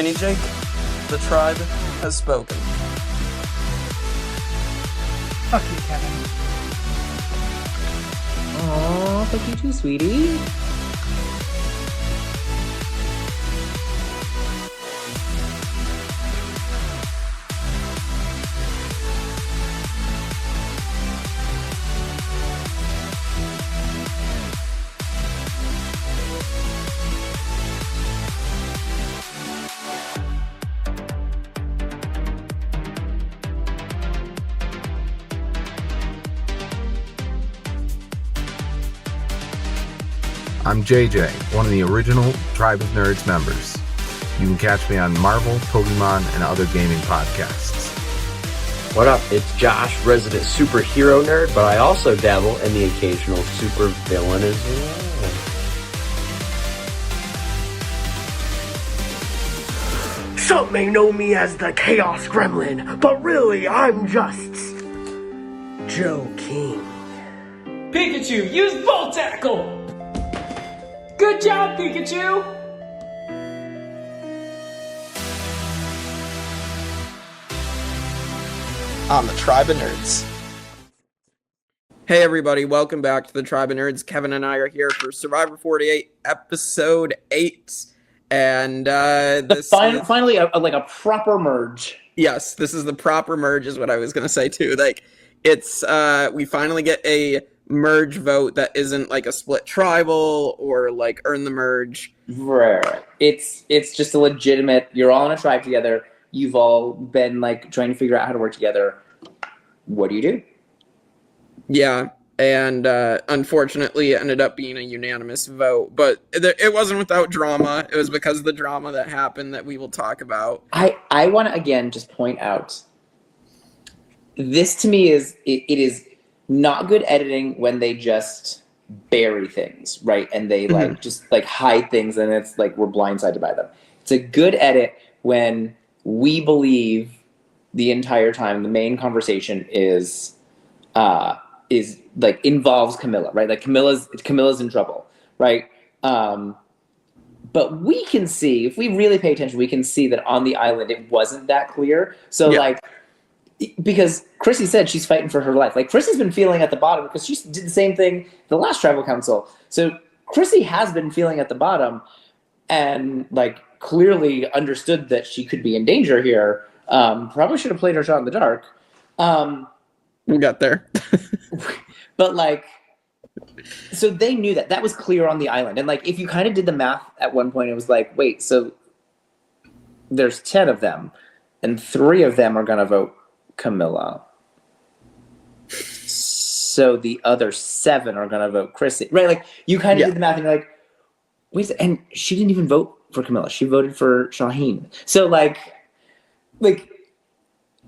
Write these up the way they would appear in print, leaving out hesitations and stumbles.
Mini Jake, the tribe has spoken. Fuck you, Kevin. Aw, fuck you too, sweetie. I'm JJ, one of the original Tribe of Nerds members. You can catch me on Marvel, Pokemon, and other gaming podcasts. What up? It's Josh, resident superhero nerd, but I also dabble in the occasional super villain as well. Some may know me as the Chaos Gremlin, but really I'm just Joe King. Pikachu, use Volt Tackle! Good job, Pikachu! On the Tribe of Nerds. Hey everybody, welcome back to the Tribe of Nerds. Kevin and I are here for Survivor 48, Episode 8. And this finally a proper merge. Yes, this is the proper merge is what I was going to say too. Like, it's, we finally get a merge vote that isn't like a split tribal or like earn the merge. Right. It's just a legitimate, you're all in a tribe together. You've all been like trying to figure out how to work together. What do you do? Yeah, and unfortunately it ended up being a unanimous vote, but it wasn't without drama. It was because of the drama that happened that we will talk about. I want to again just point out, this to me is, it is not good editing when they just bury things, right? And they like just like hide things and it's like we're blindsided by them. It's a good edit when we believe the entire time the main conversation is like involves Camilla, right? Like Camilla's in trouble, right? But we can see, if we really pay attention, we can see that on the island it wasn't that clear. So like, because Chrissy said she's fighting for her life. Like Chrissy's been feeling at the bottom because she did the same thing the last tribal council. So Chrissy has been feeling at the bottom and like clearly understood that she could be in danger here. Probably should have played her shot in the dark. We got there. But like, so they knew that was clear on the island. And like, if you kind of did the math at one point, it was like, wait, so there's 10 of them and 3 of them are going to vote Camilla. So the other 7 are going to vote Chrissy, right? Like you kind of did the math and you're like, wait, and she didn't even vote for Camilla. She voted for Shaheen. So like,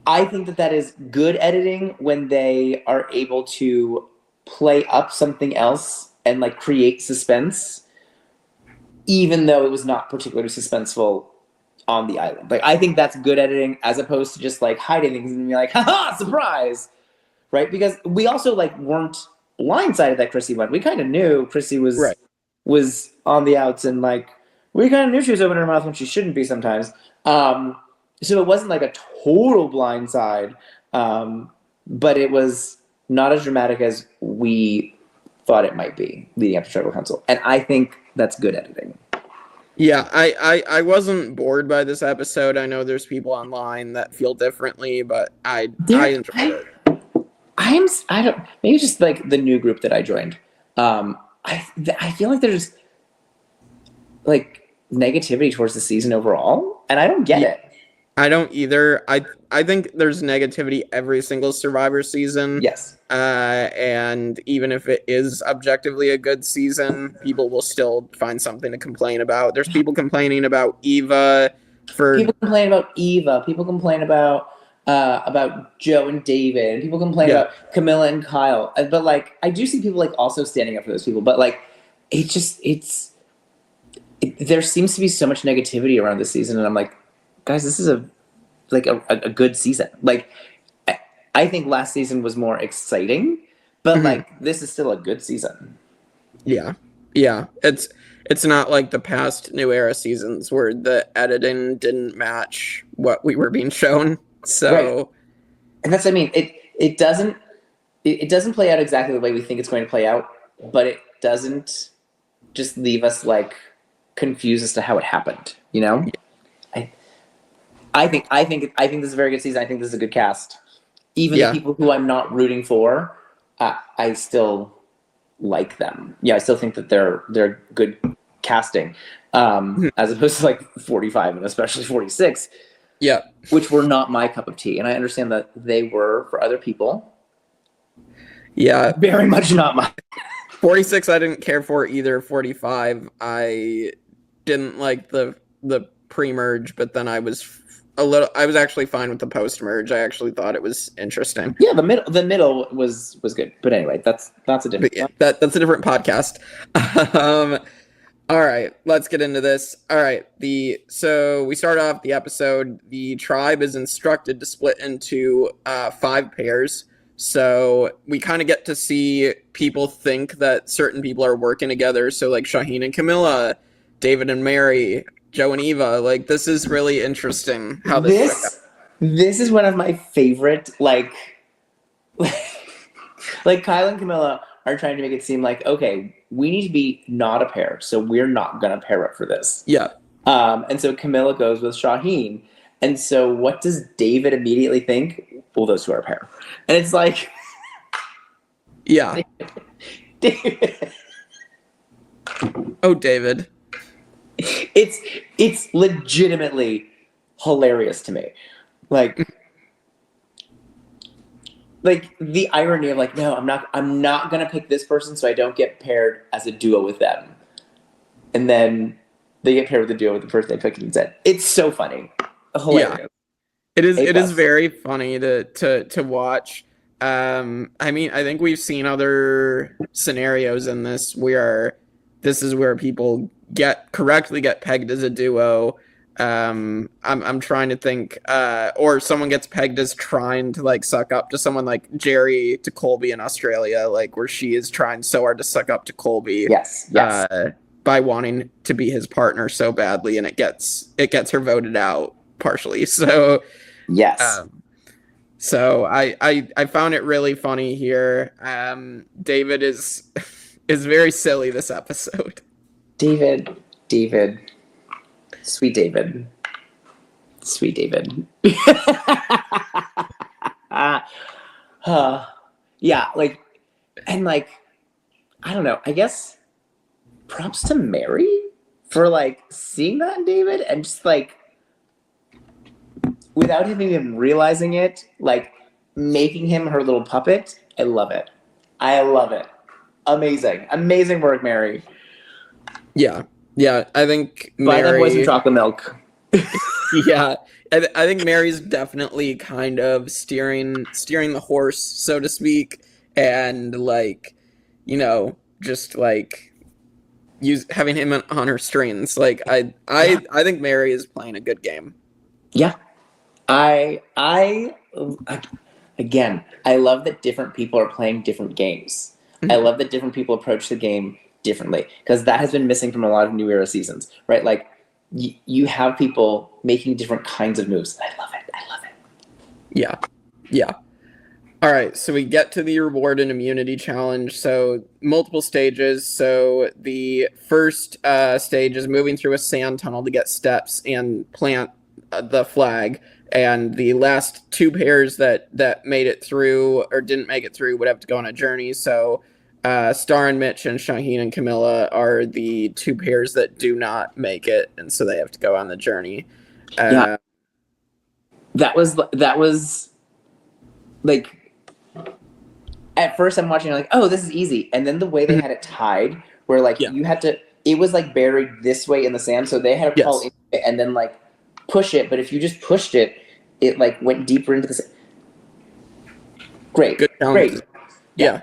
I think that is good editing when they are able to play up something else and like create suspense, even though it was not particularly suspenseful on the island. Like, I think that's good editing as opposed to just like hiding things and being like, haha, surprise, right? Because we also like weren't blindsided that Chrissy went. We kind of knew Chrissy was on the outs and like, we kind of knew she was opening her mouth when she shouldn't be sometimes. So it wasn't like a total blindside, but it was not as dramatic as we thought it might be leading up to Tribal Council. And I think that's good editing. Yeah, I wasn't bored by this episode. I know there's people online that feel differently, but I enjoyed it. I don't, maybe just like the new group that I joined. I feel like there's like negativity towards the season overall, and I don't get it. I don't either. I think there's negativity every single Survivor season. Yes. And even if it is objectively a good season, people will still find something to complain about. There's people complaining about Eva. People complain about Eva. People complain about Joe and David. And people complain about Camilla and Kyle. But like, I do see people like also standing up for those people. But like, there seems to be so much negativity around this season, and I'm like, guys, this is a good season. Like, I think last season was more exciting, but like this is still a good season. Yeah. It's it's not like the past New Era seasons where the editing didn't match what we were being shown. So, Right. And that's, I mean, it doesn't play out exactly the way we think it's going to play out, but it doesn't just leave us like confused as to how it happened. You know, I think this is a very good season. I think this is a good cast. Even the people who I'm not rooting for, I still like them. Yeah, I still think that they're good casting, as opposed to like 45 and especially 46. Yeah. Which were not my cup of tea. And I understand that they were for other people. Yeah. Very much not mine. 46 I didn't care for either. 45 I didn't like the pre-merge, but then I was actually fine with the post-merge. I actually thought it was interesting. Yeah, the middle was good. But anyway, that's a different that's a different podcast. All right, let's get into this. All right, so we start off the episode. The tribe is instructed to split into 5 pairs. So we kind of get to see people think that certain people are working together. So like Shaheen and Camilla, David and Mary, Joe and Eva. Like, this is really interesting how this is one of my favorite, like Kyle and Camilla are trying to make it seem like, okay, we need to be not a pair, so we're not gonna pair up for this. Yeah. And so Camilla goes with Shaheen. And so what does David immediately think? Well, those two are a pair. And it's like, yeah. David. Oh, David. It's legitimately hilarious to me. Like the irony of like, no, I'm not gonna pick this person so I don't get paired as a duo with them. And then they get paired with a duo with the person they picked instead. It's so funny. Hilarious. Yeah. It is very funny to watch. I mean, I think we've seen other scenarios in this where this is where people correctly get pegged as a duo. I'm trying to think, or someone gets pegged as trying to like suck up to someone, like Jerry to Colby in Australia, like where she is trying so hard to suck up to Colby. Yes. By wanting to be his partner so badly, and it gets her voted out partially. So yes. So I found it really funny here. David is very silly this episode. David. Sweet David. Yeah, like, and like, I don't know, I guess props to Mary for like seeing that in David and just like, without him even realizing it, like making him her little puppet. I love it. Amazing work, Mary. Yeah, I think Buy that boy some chocolate milk. Yeah, I think Mary's definitely kind of steering the horse, so to speak, and like, you know, just like having him on her strings. Like I think Mary is playing a good game. Yeah, again, I love that different people are playing different games. I love that different people approach the game differently, because that has been missing from a lot of New Era seasons, right? Like you have people making different kinds of moves. I love it. Yeah. All right, so we get to the reward and immunity challenge. So multiple stages. So the first stage is moving through a sand tunnel to get steps and plant the flag. And the last 2 pairs that made it through or didn't make it through would have to go on a journey. So Star and Mitch and Shaheen and Camilla are the 2 pairs that do not make it, and so they have to go on the journey. Yeah. That was like, at first I'm watching like, oh, this is easy, and then the way they had it tied, where like you had to, it was like buried this way in the sand, so they had to fall into it and then like push it. But if you just pushed it, it like went deeper into the sand. Great. Yeah.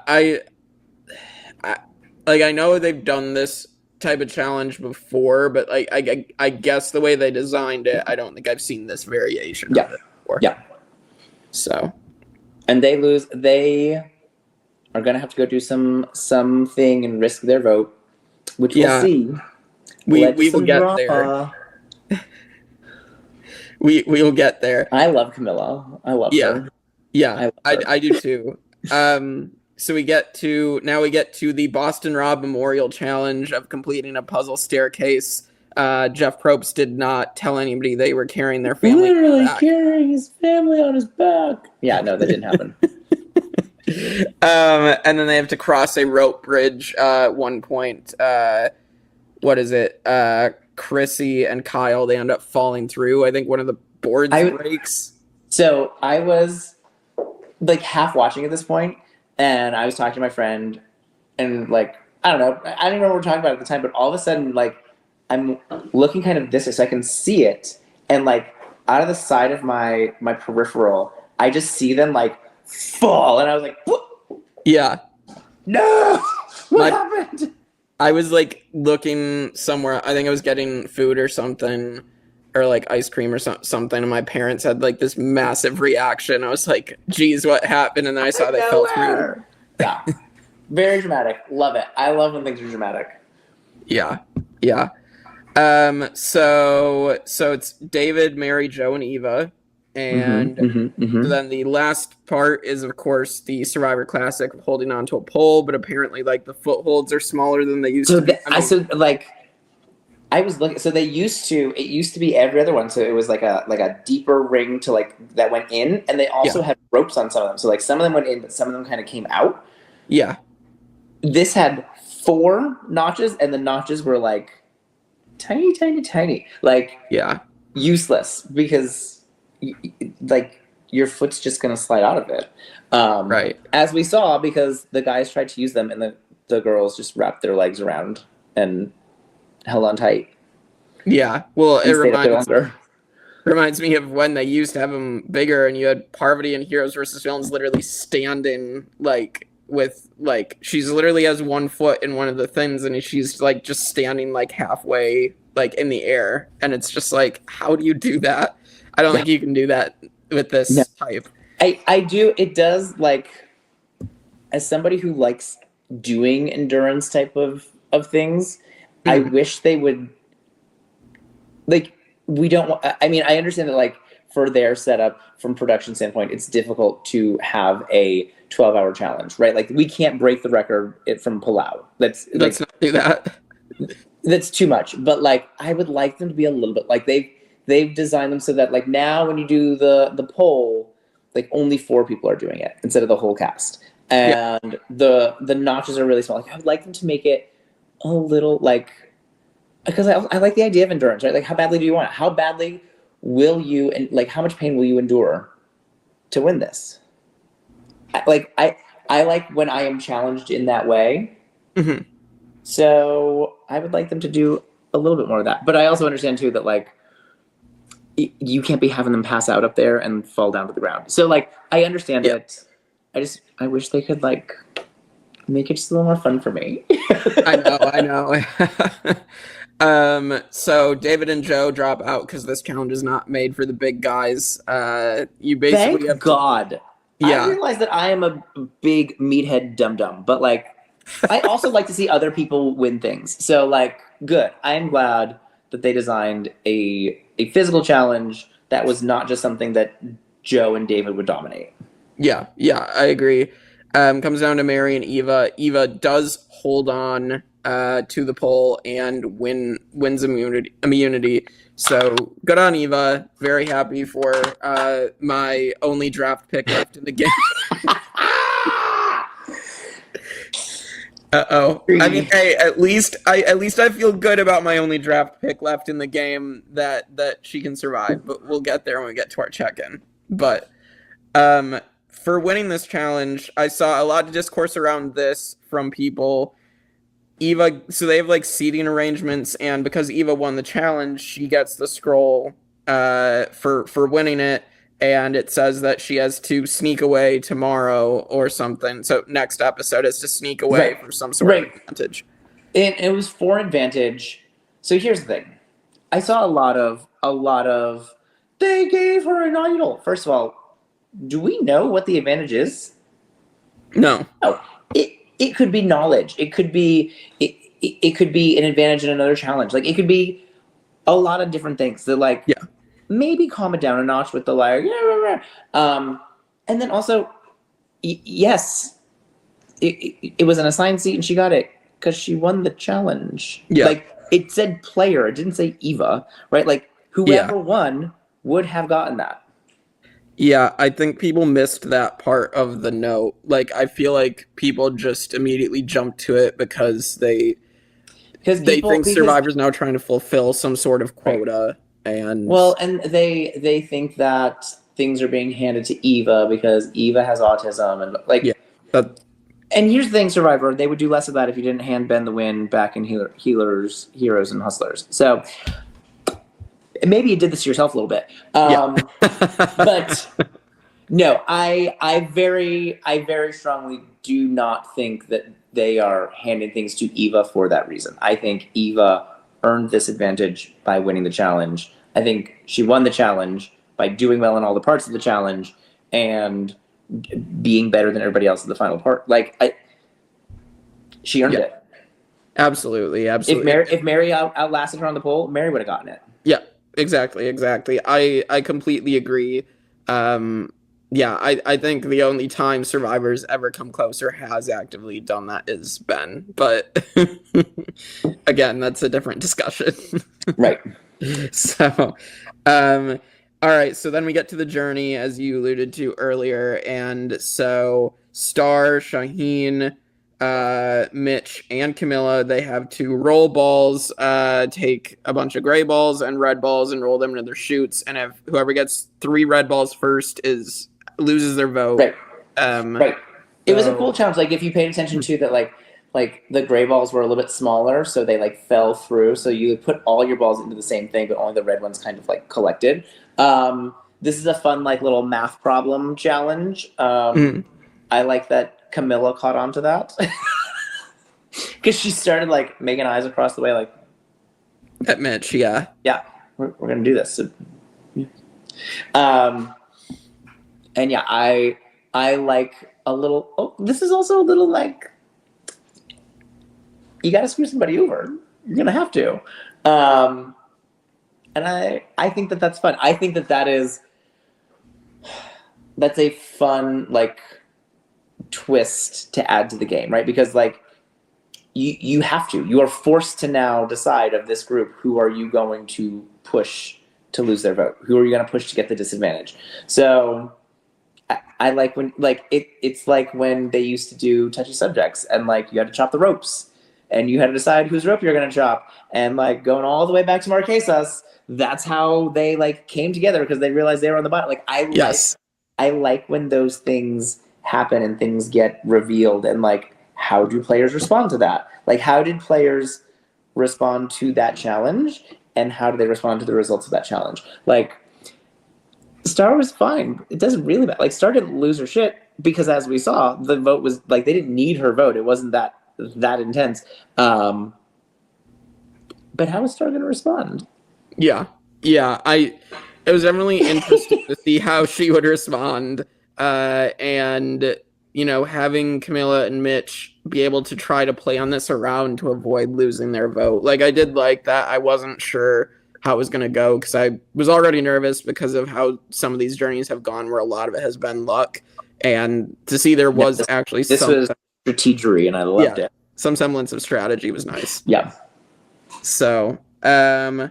I know they've done this type of challenge before, but like I guess the way they designed it, I don't think I've seen this variation of it before. Yeah. So, and they lose. They are gonna have to go do something and risk their vote. which we'll see. We will get there. We will get there. I love Camilla. I love her. Yeah, I do too. So we get to the Boston Rob Memorial Challenge of completing a puzzle staircase. Jeff Probst did not tell anybody they were carrying their family. Literally carrying his family on his back. Yeah, no, that didn't happen. And then they have to cross a rope bridge. One point. What is it? Chrissy and Kyle, they end up falling through. I think one of the boards breaks. So I was like half watching at this point, and I was talking to my friend, and like, I don't know, I don't know what we're talking about at the time, but all of a sudden, like, I'm looking kind of this way so I can see it, and like out of the side of my peripheral, I just see them like fall, and I was like, what? Yeah. No! What happened? I was like looking somewhere. I think I was getting food or something, or like ice cream or something. And my parents had like this massive reaction. I was like, geez, what happened? And then I saw they fell through. Yeah. Very dramatic. Love it. I love when things are dramatic. Yeah. Yeah. So it's David, Mary, Joe, and Eva. And so then the last part is, of course, the Survivor Classic of holding on to a pole, but apparently, like, the footholds are smaller than they used to be. I was looking. So it used to be every other one. So it was like a deeper ring to like that went in, and they also had ropes on some of them. So like some of them went in, but some of them kind of came out. Yeah. This had 4 notches, and the notches were like tiny, tiny, tiny. Like useless because. Like your foot's just gonna slide out of it, right? As we saw, because the guys tried to use them, and the girls just wrapped their legs around and held on tight. Yeah, well, it reminds me of when they used to have them bigger, and you had Parvati in Heroes versus Villains literally standing like with like she's literally has 1 foot in one of the things, and she's like just standing like halfway like in the air, and it's just like, how do you do that? I don't think you can do that with this type. I do. It does, like, as somebody who likes doing endurance type of things, I wish they would, like, we don't want, I mean, I understand that, like, for their setup, from production standpoint, it's difficult to have a 12-hour challenge, right? Like, we can't break the record from Palau. Let's not do that. That's too much. But, like, I would like them to be a little bit, like, they've designed them so that like now when you do the poll, like only 4 people are doing it instead of the whole cast, and the notches are really small. Like I would like them to make it a little like, because I like the idea of endurance, right? Like how badly do you want it? How badly will you, and like how much pain will you endure to win this? I like when I am challenged in that way. So I would like them to do a little bit more of that, but I also understand too that like. You can't be having them pass out up there and fall down to the ground. So like, I understand it. I wish they could like make it just a little more fun for me. I know. So David and Joe drop out because this challenge is not made for the big guys. You basically Thank God. I realize that I am a big meathead dum-dum, but like, I also like to see other people win things. So like, good. I am glad that they designed a physical challenge that was not just something that Joe and David would dominate. Yeah, I agree. Comes down to Mary and Eva. Eva does hold on to the pole and wins immunity. So good on Eva. Very happy for my only draft pick left in the game. Uh-oh. I mean, hey, at least I feel good about my only draft pick left in the game that she can survive, but we'll get there when we get to our check-in. But for winning this challenge, I saw a lot of discourse around this from people. Eva, so they have like seating arrangements, and because Eva won the challenge, she gets the scroll for winning it. And it says that she has to sneak away tomorrow or something. So next episode is to sneak away for some sort of advantage. And it was for advantage. So here's the thing. I saw a lot of they gave her an idol. First of all, do we know what the advantage is? No. Oh, it could be knowledge. It could be it could be an advantage in another challenge. Like, it could be a lot of different things that, like, maybe calm it down a notch with the liar. And then also, yes, it was an assigned seat and she got it because she won the challenge. Yeah. Like, it said player, it didn't say Eva, right? Like, whoever won would have gotten that. Yeah, I think people missed that part of the note. Like, I feel like people just immediately jumped to it because they think Survivor's now trying to fulfill some sort of quota. And they think that things are being handed to Eva because Eva has autism and and here's the thing, Survivor, they would do less of that if you didn't hand Ben the win back in Heroes and Hustlers. So maybe you did this to yourself a little bit. But no, I very strongly do not think that they are handing things to Eva for that reason. I think Eva earned this advantage by winning the challenge. I think she won the challenge by doing well in all the parts of the challenge and being better than everybody else in the final part. Like, she earned it. Absolutely. If Mary outlasted her on the poll, Mary would have gotten it. Yeah, exactly. I completely agree. I think the only time Survivor's ever come close or has actively done that is Ben. But again, that's a different discussion. Right. So, all right, so then we get to the journey, as you alluded to earlier, and so Star, Shaheen, Mitch, and Camilla, they have to roll balls, take a bunch of gray balls and red balls and roll them into their chutes, and if whoever gets 3 red balls first loses their vote. Right. Right. It was a cool challenge. Like, if you paid attention to that, like the gray balls were a little bit smaller, so they like fell through. So you would put all your balls into the same thing, but only the red ones kind of like collected. This is a fun like little math problem challenge. I like that Camilla caught on to that because she started like making eyes across the way, like at Mitch. Yeah, we're gonna do this. So, and yeah, I like a little. Oh, this is also a little like. You got to screw somebody over. You're gonna have to, and I think that's fun. I think that's a fun like twist to add to the game, right? Because like you have to. You are forced to now decide of this group who are you going to push to lose their vote. Who are you going to push to get the disadvantage? So I like when like it's like when they used to do touchy subjects and like you had to chop the ropes. And you had to decide whose rope you're going to chop. And, like, going all the way back to Marquesas, that's how they, like, came together because they realized they were on the bottom. Like, I like when those things happen and things get revealed. And, like, how do players respond to that? Like, how did players respond to that challenge? And how do they respond to the results of that challenge? Like, Star was fine. It doesn't really matter. Like, Star didn't lose her shit because, as we saw, the vote was, like, they didn't need her vote. It wasn't that intense. But how is Star going to respond? Yeah. It was definitely interesting to see how she would respond. And, you know, having Camilla and Mitch be able to try to play on this around to avoid losing their vote. Like, I did like that. I wasn't sure how it was going to go because I was already nervous because of how some of these journeys have gone where a lot of it has been luck. And to see there was actually was strategery, and I loved it. Some semblance of strategy was nice. Yeah. So, all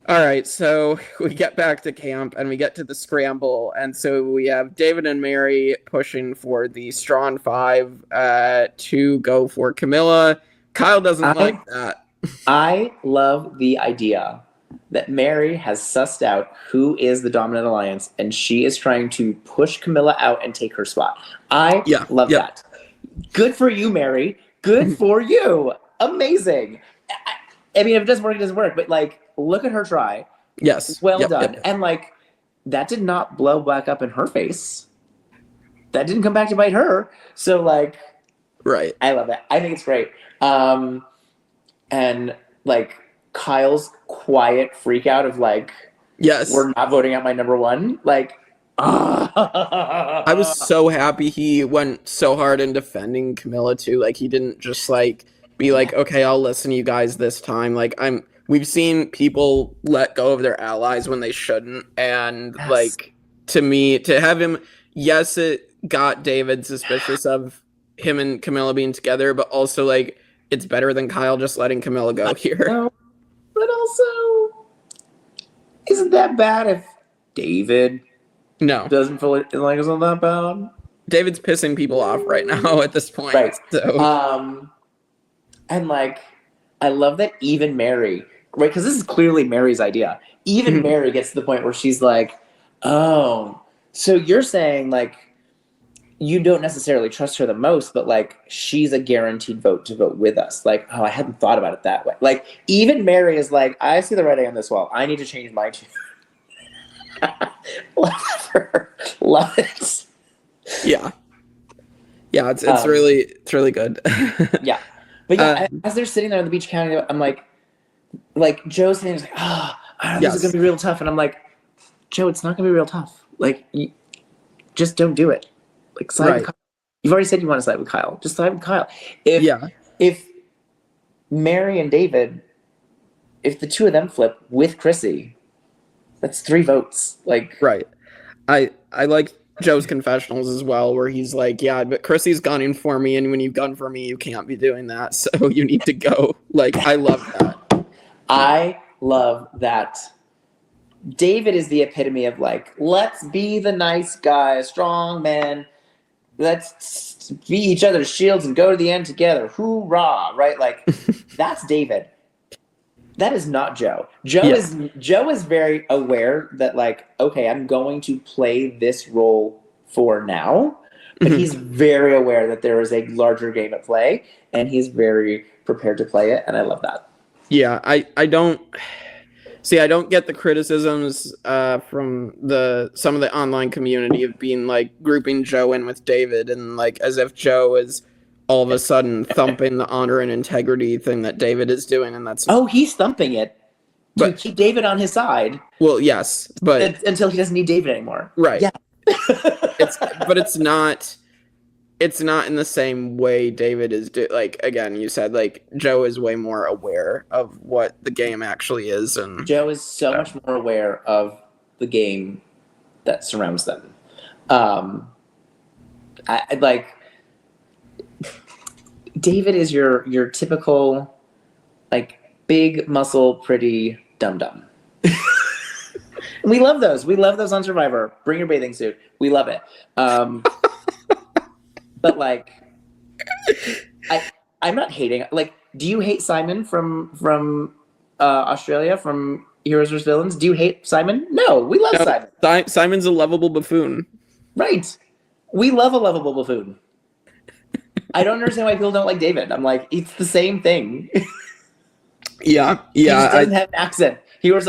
right. So we get back to camp and we get to the scramble, and so we have David and Mary pushing for the Strawn 5 to go for Camilla. Kyle doesn't like that. I love the idea that Mary has sussed out who is the dominant alliance, and she is trying to push Camilla out and take her spot. I love that. Good for you, Mary. Good for you. Amazing. I mean, if it doesn't work, it doesn't work. But, like, look at her try. Yes. Well done. Yep. And, like, that did not blow back up in her face. That didn't come back to bite her. So, like, right. I love it. I think it's great. And, like, Kyle's quiet freak out of, like, yes, we're not voting out my number one. Like, I was so happy he went so hard in defending Camilla too. Like, he didn't just like be like, okay, I'll listen to you guys this time. Like we've seen people let go of their allies when they shouldn't, and Yes. like to me, to have him, yes, it got David suspicious of him and Camilla being together, but also like it's better than Kyle just letting Camilla go here. No, but also, isn't that bad if David No, doesn't feel like it's not that bad? David's pissing people off right now at this point. Right. So And like, I love that even Mary, right? Because this is clearly Mary's idea. Even Mary gets to the point where she's like, "Oh, so you're saying like you don't necessarily trust her the most, but like she's a guaranteed vote to vote with us." Like, oh, I hadn't thought about it that way. Like, even Mary is like, "I see the writing on this wall. I need to change my tune." Love her. Love it. yeah, it's really good. Yeah. But yeah, as they're sitting there on the beach counting, I'm like Joe's sitting there, like, I know this is gonna be real tough, and I'm like, Joe, it's not gonna be real tough. Like, just don't do it. Like, side with Kyle. You've already said you want to side with Kyle. Just side with Kyle. If Mary and David, if the two of them flip with Chrissy, that's 3 votes. Like, right. I like Joe's confessionals as well, where he's like, yeah, but Chrissy's gunning for me, and when you gun for me, you can't be doing that, so you need to go. Like, I love that. I love that. David is the epitome of like, let's be the nice guy, strong man. Let's be each other's shields and go to the end together. Hoorah! Right? Like, that's David. That is not Joe. Joe is very aware that like, okay, I'm going to play this role for now, but he's very aware that there is a larger game at play, and he's very prepared to play it, and I love that. Yeah, I don't get the criticisms from some of the online community of being like grouping Joe in with David, and like as if Joe is all of a sudden thumping the honor and integrity thing that David is doing, and that's he's thumping it to keep David on his side. Well, yes, but until he doesn't need David anymore. Right. Yeah. It's not in the same way David is like, again, you said like Joe is way more aware of what the game actually is, and Joe is so much more aware of the game that surrounds them. I like David is your typical like big muscle pretty dum-dum. We love those. We love those on Survivor. Bring your bathing suit. We love it. But like, I'm not hating. Like, do you hate Simon from Australia, from Heroes vs. Villains? Do you hate Simon? No, we love Simon. Simon's a lovable buffoon. Right. We love a lovable buffoon. I don't understand why people don't like David. I'm like, it's the same thing. Yeah. He just doesn't have an accent. He wears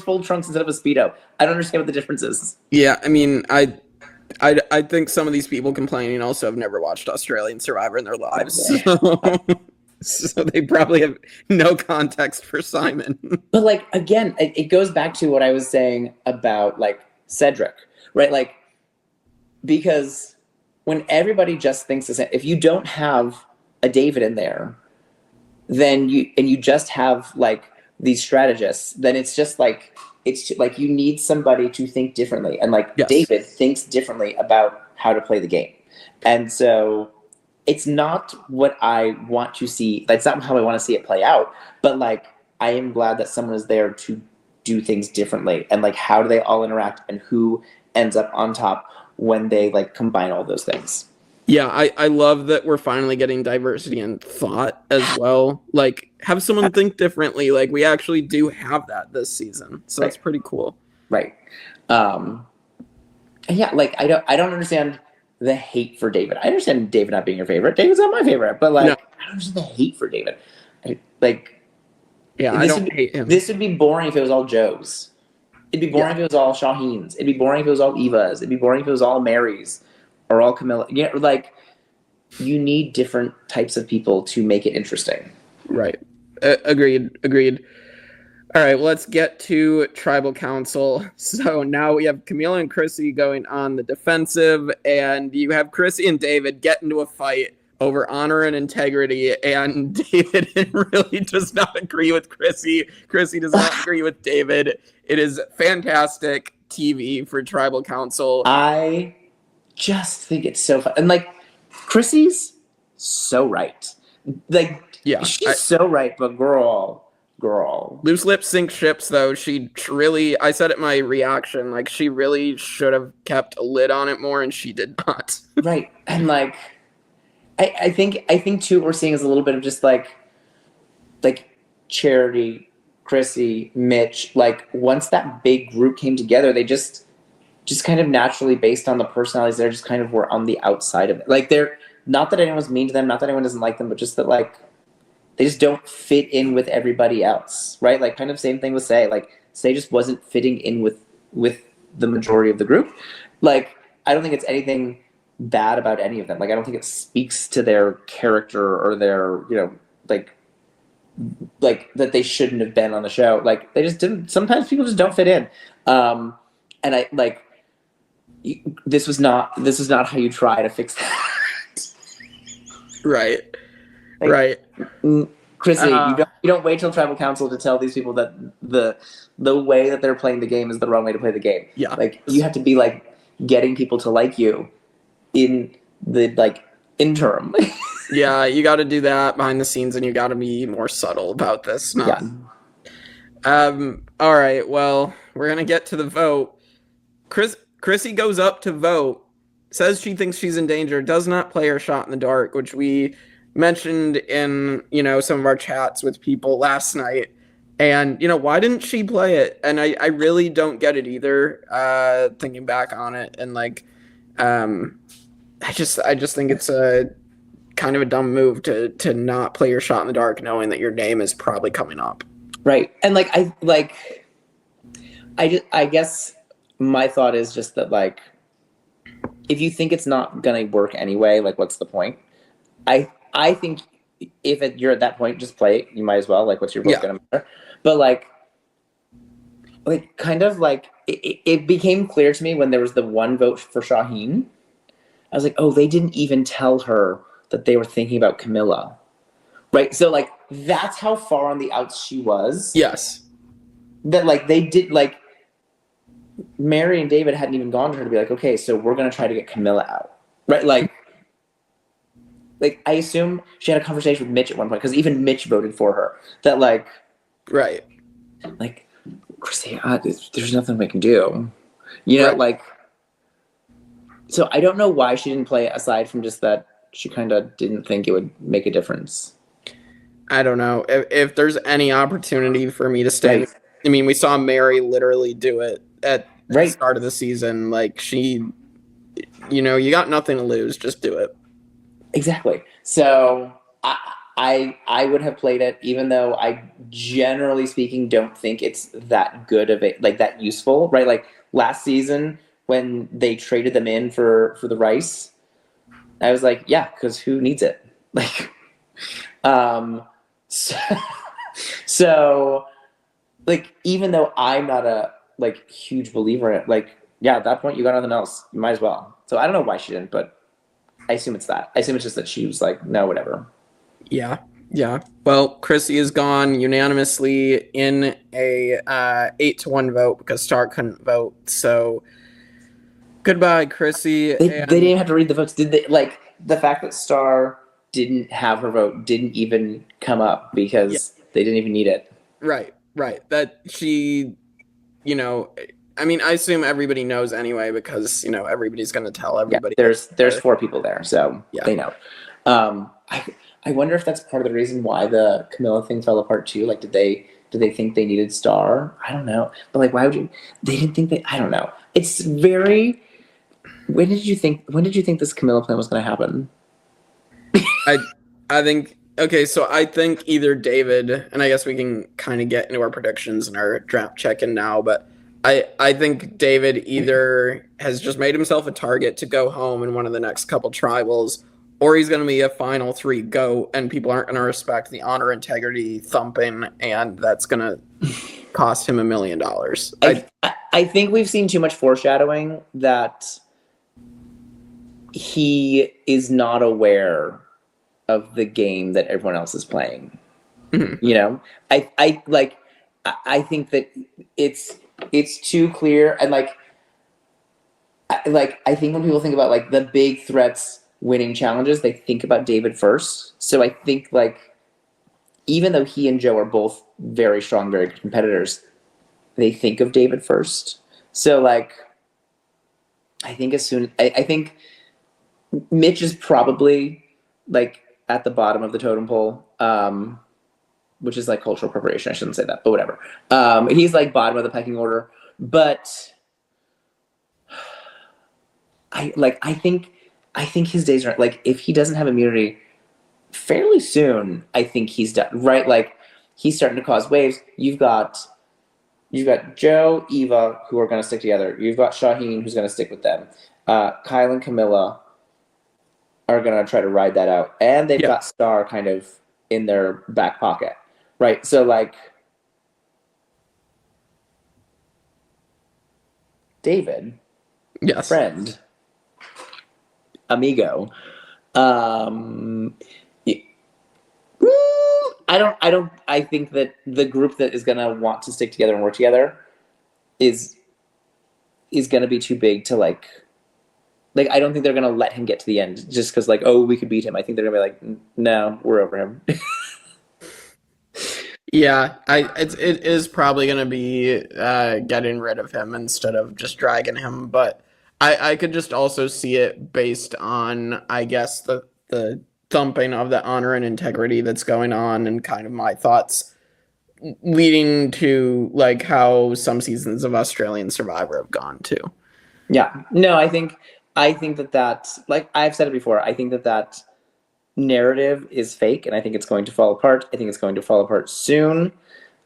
full trunks instead of a Speedo. I don't understand what the difference is. Yeah, I mean, I think some of these people complaining also have never watched Australian Survivor in their lives. So they probably have no context for Simon. But like, again, it goes back to what I was saying about like Cedric, right? Like, because when everybody just thinks the same, if you don't have a David in there, then you just have like these strategists, then it's like you need somebody to think differently, and like David thinks differently about how to play the game, and so it's not what I want to see. That's not how I want to see it play out. But like, I am glad that someone is there to do things differently, and like, how do they all interact, and who ends up on top when they like combine all those things. Yeah, I love that we're finally getting diversity in thought as well. Like, have someone think differently. Like, we actually do have that this season, so that's pretty cool. Right. And yeah, like I don't understand the hate for David. I understand David not being your favorite. David's not my favorite, but like, I don't understand the hate for David. I don't hate him. This would be boring if it was all Joe's. It'd be boring if it was all Shaheen's. It'd be boring if it was all Eva's. It'd be boring if it was all Mary's. Or all Camilla. Yeah, like, you need different types of people to make it interesting. Right. Agreed. All right, well, let's get to Tribal Council. So now we have Camila and Chrissy going on the defensive, and you have Chrissy and David get into a fight over honor and integrity, and David really does not agree with Chrissy. Chrissy does not agree with David. It is fantastic TV for Tribal Council. I just think it's so fun. And like, Chrissy's so right. Like, she's so right, but girl. Loose lips sink ships, though. She really, I said it in my reaction, like, she really should have kept a lid on it more, and she did not. Right. And like, I think too, what we're seeing is a little bit of just like Charity, Chrissy, Mitch. Like, once that big group came together, they just kind of naturally, based on the personalities, they're just kind of were on the outside of it. Like, they're not that anyone's mean to them, not that anyone doesn't like them, but just that like they just don't fit in with everybody else, right? Like, kind of same thing with Say. Like, Say just wasn't fitting in with the majority of the group. Like, I don't think it's anything bad about any of them. Like, I don't think it speaks to their character or their, you know, like that they shouldn't have been on the show. Like, they just didn't. Sometimes people just don't fit in. And I like, this was not how you try to fix that. Right. Like, right. Chrissy, you don't wait till Tribal Council to tell these people that the way that they're playing the game is the wrong way to play the game. Yeah. Like, you have to be like getting people to like you in the like interim. Yeah, you got to do that behind the scenes, and you got to be more subtle about this. Yeah. All right. Well, we're gonna get to the vote. Chrissy goes up to vote, says she thinks she's in danger, does not play her shot in the dark, which we mentioned in, you know, some of our chats with people last night. And, you know, why didn't she play it? And I really don't get it either, thinking back on it. And like, I just think it's a kind of a dumb move to not play your shot in the dark, knowing that your name is probably coming up. Right. And like, I guess my thought is just that, like, if you think it's not going to work anyway, like, what's the point? I think if you're at that point, just play it. You might as well. Like, what's your vote going to matter? But like kind of like it became clear to me when there was the one vote for Shaheen. I was like, oh, they didn't even tell her that they were thinking about Camilla. Right? So like, that's how far on the outs she was. Yes. That like they did, like, Mary and David hadn't even gone to her to be like, okay, so we're going to try to get Camilla out. Right? Like, I assume she had a conversation with Mitch at one point, because even Mitch voted for her. That like, right. Like, Chrissy, there's nothing we can do. You know, like, so I don't know why she didn't play it, aside from just that she kind of didn't think it would make a difference. I don't know. If there's any opportunity for me to stay, Right. I mean, we saw Mary literally do it at the start of the season. Like, she, you know, you got nothing to lose, just do it. Exactly. So I would have played it, even though I, generally speaking, don't think it's that good of it, like that useful, right? Like last season when they traded them in for the rice, I was like, yeah, because who needs it? Like, so like, even though I'm not a like huge believer in it, like, yeah, at that point you got nothing else, you might as well. So I don't know why she didn't, but I assume it's that. I assume it's just that she was like, no, whatever. Yeah. Well, Chrissy is gone unanimously in a 8-1 vote because Star couldn't vote. So goodbye, Chrissy. They didn't even have to read the votes, did they? Like, the fact that Star didn't have her vote didn't even come up because they didn't even need it. Right. That she, you know, I mean, I assume everybody knows anyway because, you know, everybody's going to tell everybody. Yeah, there's 4 people there, so they know. I wonder if that's part of the reason why the Camilla thing fell apart too. Like, did they think they needed Star? I don't know. But like, why would you? They didn't think I don't know. It's very. When did you think this Camilla plan was going to happen? I think. Okay, so I think either David, and I guess we can kind of get into our predictions and our draft check-in now, but I think David either has just made himself a target to go home in one of the next couple tribals, or he's going to be a final 3 GOAT, and people aren't going to respect the honor, integrity, thumping, and that's going to cost him $1 million. I think we've seen too much foreshadowing that he is not aware of the game that everyone else is playing. Mhm. You know, I think that it's too clear, and I think when people think about like the big threats winning challenges, they think about David first. So I think like even though he and Joe are both very strong, very good competitors, they think of David first. So like I think I think Mitch is probably like at the bottom of the totem pole. Which is like cultural appropriation. I shouldn't say that, but whatever. He's like bottom of the pecking order, but I think his days are like if he doesn't have immunity fairly soon, I think he's done. Right, like he's starting to cause waves. You've got Joe, Eva, who are going to stick together. You've got Shaheen, who's going to stick with them. Kyle and Camilla are going to try to ride that out, and they've got Star kind of in their back pocket. Right, so like David, Yes. friend, amigo. I think that the group that is gonna want to stick together and work together is gonna be too big to like I don't think they're gonna let him get to the end just because like, oh, we could beat him. I think they're gonna be like, no, we're over him. Yeah, it is probably going to be getting rid of him instead of just dragging him, but I could just also see it based on, I guess, the thumping of the honor and integrity that's going on and kind of my thoughts leading to like how some seasons of Australian Survivor have gone too. Yeah, no, I think that like I've said it before, I think that narrative is fake, and I think it's going to fall apart. I think it's going to fall apart soon,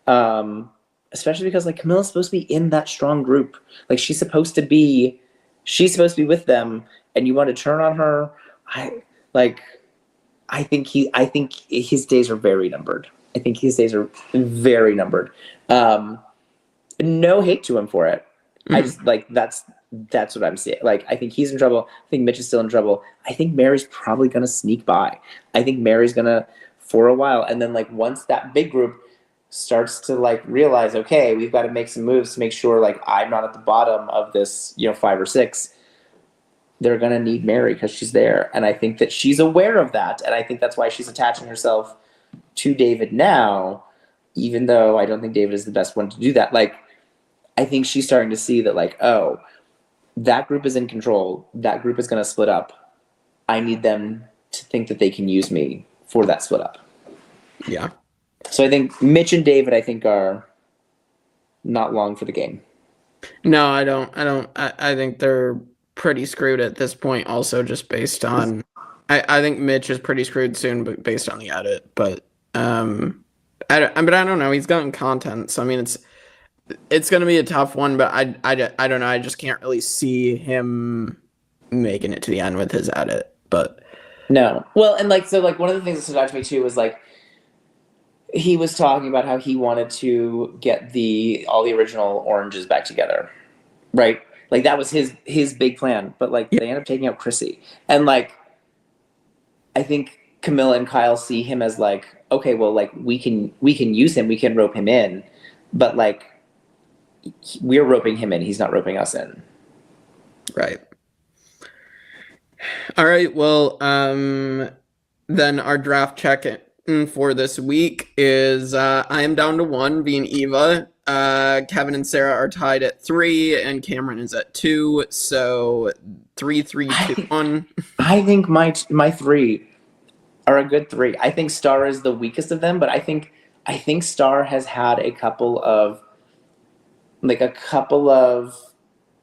especially because like Camilla's supposed to be in that strong group. Like she's supposed to be with them, and you want to turn on her. I think his days are very numbered. I think his days are very numbered. No hate to him for it. I just like that's what I'm seeing. Like I think he's in trouble. I think Mitch is still in trouble. I think Mary's probably gonna sneak by. I think Mary's gonna for a while, and then like once that big group starts to like realize, okay, we've got to make some moves to make sure like I'm not at the bottom of this, 5 or 6. They're gonna need Mary because she's there, and I think that she's aware of that, and I think that's why she's attaching herself to David now, even though I don't think David is the best one to do that. Like I think she's starting to see that like, oh, that group is in control. That group is going to split up. I need them to think that they can use me for that split up. Yeah. So I think Mitch and David, I think, are not long for the game. No, I don't. I think they're pretty screwed at this point also just based on I think Mitch is pretty screwed soon but based on the edit. But I don't know. He's gotten content. So I mean it's going to be a tough one, but I don't know. I just can't really see him making it to the end with his edit. But no. Well, and like so like one of the things that stood out to me too was like he was talking about how he wanted to get all the original oranges back together. Right? Like that was his big plan, but like they end up taking out Chrissy. And like I think Camilla and Kyle see him as like, okay, well like we can use him, we can rope him in, but like we're roping him in, he's not roping us in. Right. All right, well, then our draft check-in for this week is I am down to 1, being Eva. Kevin and Sarah are tied at 3, and Cameron is at 2. So 3, 2, 1. I think my 3 are a good 3. I think Star is the weakest of them, but I think Star has had a couple of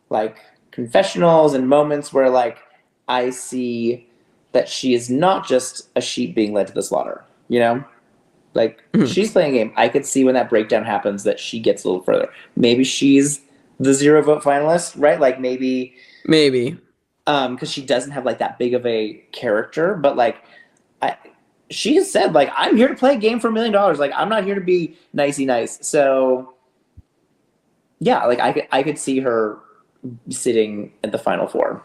like confessionals and moments where like I see that she is not just a sheep being led to the slaughter, Like she's playing a game. I could see when that breakdown happens that she gets a little further. Maybe she's the 0 vote finalist, right? Like maybe because she doesn't have like that big of a character, but like she has said like I'm here to play a game for $1 million. Like I'm not here to be nicey nice. So yeah, like I could see her sitting at the final 4.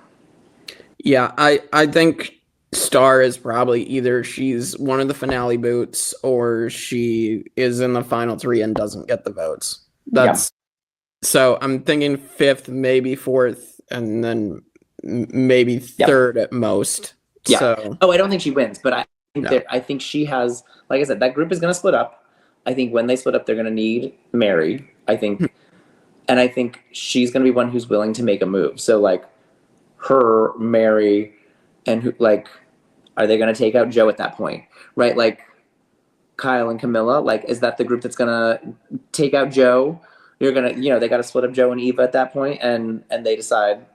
Yeah, I think Star is probably either she's one of the finale boots or she is in the final 3 and doesn't get the votes. So I'm thinking 5th, maybe 4th, and then maybe 3rd at most. Yeah. So, I don't think she wins, but I think she has, like I said, that group is going to split up. I think when they split up, they're going to need Mary. I think, and I think she's going to be one who's willing to make a move. So like her, Mary, and who, like, are they going to take out Joe at that point? Right? Like Kyle and Camilla, like, is that the group that's going to take out Joe? You're going to, they got to split up Joe and Eva at that point, and they decide,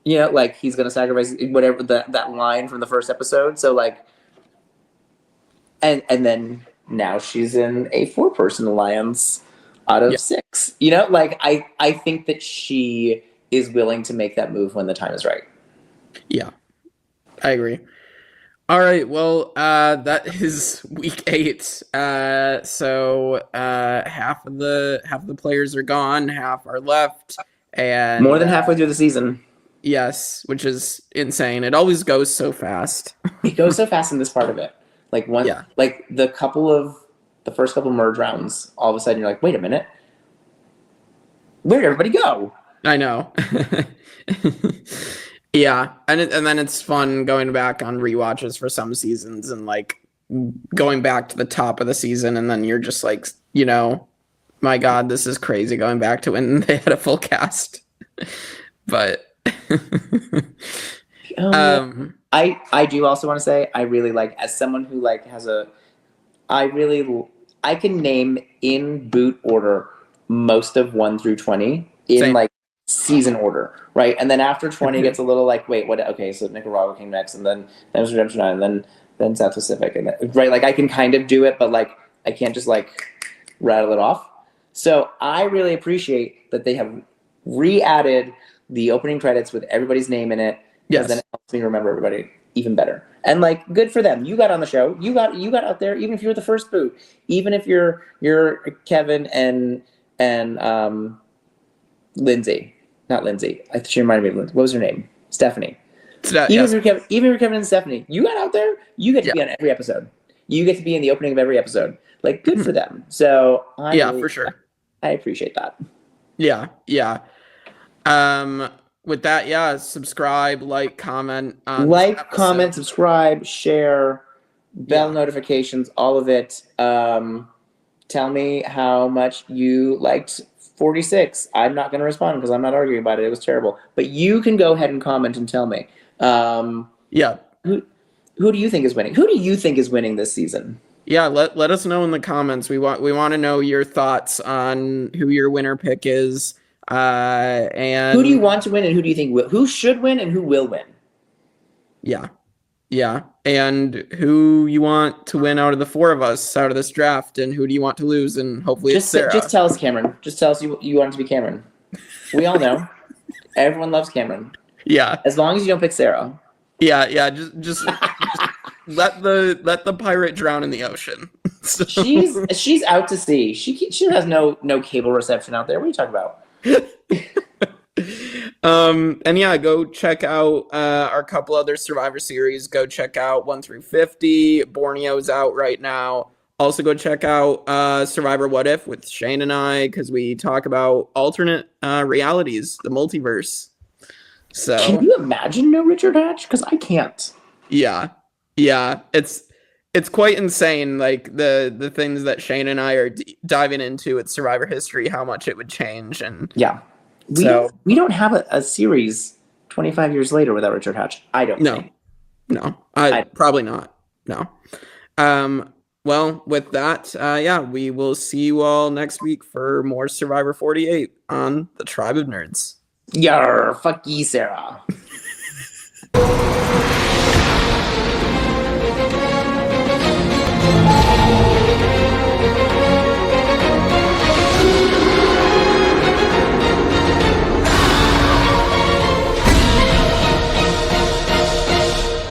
like he's going to sacrifice whatever that line from the first episode. So like, and then now she's in a 4-person alliance out of 6. Like I think that she is willing to make that move when the time is right. Yeah, I agree. All right, well, that is week 8. So half of the players are gone, half are left, and more than halfway through the season. Yes, which is insane. It always goes so fast. It goes so fast in this part of it. Like like the first couple merge rounds, all of a sudden you're like, wait a minute, where did everybody go? I know. Yeah, and then it's fun going back on rewatches for some seasons and like going back to the top of the season, and then you're just like, my God, this is crazy going back to when they had a full cast. But I do also want to say I really like, as someone who like has I can name in boot order most of 1 through 20 in Same. Like season order, right? And then after 20 gets a little like, wait, what? Okay, so Nicaragua came next, and then was Redemption 9, and then South Pacific, and right, like I can kind of do it, but like I can't just like rattle it off. So I really appreciate that they have re-added the opening credits with everybody's name in it. Yes, then it helps me remember everybody even better. And like, good for them. You got on the show. You got out there. Even if you were the first boot, even if you're Kevin and Lindsay. Not Lindsay. She reminded me of Lindsay. What was her name? Stephanie. Even if you're Kevin and Stephanie, you got out there. You get to be on every episode. You get to be in the opening of every episode. Like, good for them. So for sure. I appreciate that. Yeah. With that, subscribe, like, comment. Comment, subscribe, share, bell notifications, all of it. Tell me how much you liked 46. I'm not going to respond because I'm not arguing about it. It was terrible. But you can go ahead and comment and tell me. Who do you think is winning? Who do you think is winning this season? Yeah, let us know in the comments. We want to know your thoughts on who your winner pick is. And who do you want to win, and who do you think who should win, and who will win? Yeah, and who you want to win out of the 4 of us out of this draft, and who do you want to lose, and hopefully it's Sarah. Just tell us, Cameron. Just tell us you want it to be Cameron. We all know. Everyone loves Cameron. Yeah. As long as you don't pick Sarah. Yeah. Just let the pirate drown in the ocean. So. She's out to sea. She has no cable reception out there. What are you talking about? And go check out our couple other Survivor series. Go check out 1 through 50. Borneo's out right now. Also go check out Survivor What If with Shane and I, because we talk about alternate realities, the multiverse. So can you imagine no Richard Hatch? Because I can't. Yeah, it's quite insane, like the things that Shane and I are diving into with Survivor history, how much it would change. And we don't have a series 25 years later without Richard Hatch. I don't think. No, probably not. No. Well, with that, we will see you all next week for more Survivor 48 on the Tribe of Nerds. Yarr, fuck ye, Sarah.